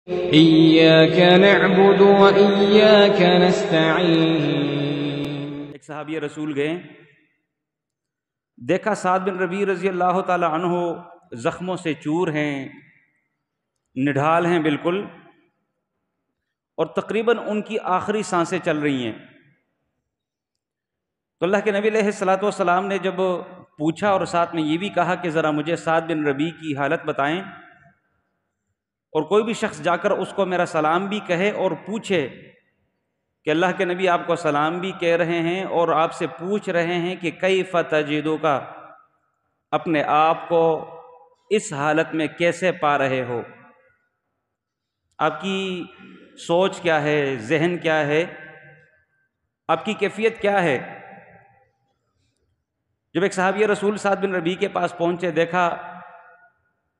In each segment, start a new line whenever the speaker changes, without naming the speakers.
إياك نعبد وإياك نستعين۔
ایک صحابی رسول گئے، دیکھا سعد بن ربیع رضی اللہ تعالی عنہ زخموں سے چور ہیں، نڈھال ہیں بالکل، اور تقریباً ان کی آخری سانسیں چل رہی ہیں۔ تو اللہ کے نبی علیہ الصلوۃ والسلام نے جب پوچھا اور ساتھ میں یہ بھی کہا کہ ذرا مجھے سعد بن ربیع کی حالت بتائیں، اور کوئی بھی شخص جا کر اس کو میرا سلام بھی کہے اور پوچھے کہ اللہ کے نبی آپ کو سلام بھی کہہ رہے ہیں اور آپ سے پوچھ رہے ہیں کہ کیف تجدک، اپنے آپ کو اس حالت میں کیسے پا رہے ہو، آپ کی سوچ کیا ہے، ذہن کیا ہے، آپ کی کیفیت کیا ہے۔ جب ایک صحابی رسول سعد بن ربیع کے پاس پہنچے، دیکھا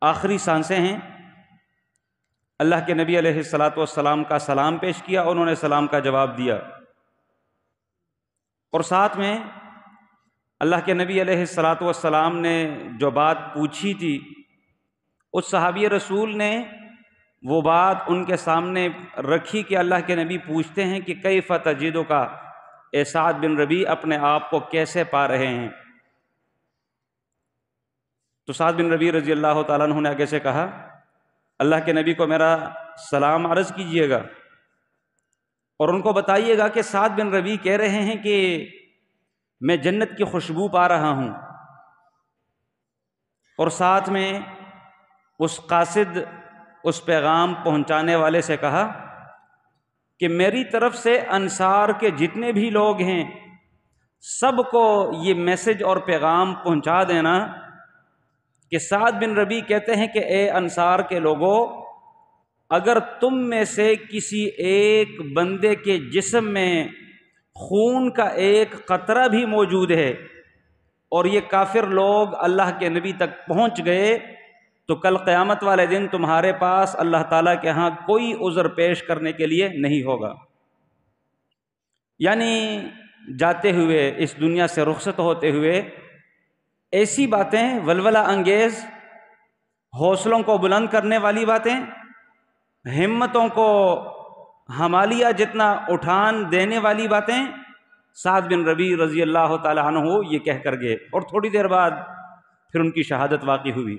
آخری سانسیں ہیں، اللہ کے نبی علیہ الصلوۃ والسلام کا سلام پیش کیا، انہوں نے سلام کا جواب دیا، اور ساتھ میں اللہ کے نبی علیہ الصلوۃ والسلام نے جو بات پوچھی تھی، اس صحابی رسول نے وہ بات ان کے سامنے رکھی کہ اللہ کے نبی پوچھتے ہیں کہ کیف تجدک، اے سعد بن ربیع اپنے آپ کو کیسے پا رہے ہیں۔ تو سعد بن ربیع رضی اللہ تعالیٰ عنہ نے آگے سے کہا، اللہ کے نبی کو میرا سلام عرض کیجئے گا، اور ان کو بتائیے گا کہ سعد بن ربیع کہہ رہے ہیں کہ میں جنت کی خوشبو پا رہا ہوں، اور ساتھ میں اس قاصد، اس پیغام پہنچانے والے سے کہا کہ میری طرف سے انصار کے جتنے بھی لوگ ہیں سب کو یہ میسج اور پیغام پہنچا دینا کہ سعد بن ربیع کہتے ہیں کہ اے انصار کے لوگوں، اگر تم میں سے کسی ایک بندے کے جسم میں خون کا ایک قطرہ بھی موجود ہے اور یہ کافر لوگ اللہ کے نبی تک پہنچ گئے، تو کل قیامت والے دن تمہارے پاس اللہ تعالیٰ کے ہاں کوئی عذر پیش کرنے کے لیے نہیں ہوگا۔ یعنی جاتے ہوئے، اس دنیا سے رخصت ہوتے ہوئے، ایسی باتیں ولولہ انگیز، حوصلوں کو بلند کرنے والی باتیں، ہمتوں کو ہمالیہ جتنا اٹھان دینے والی باتیں سعد بن ربیع رضی اللہ تعالی عنہ یہ کہہ کر گئے، اور تھوڑی دیر بعد پھر ان کی شہادت واقع ہوئی۔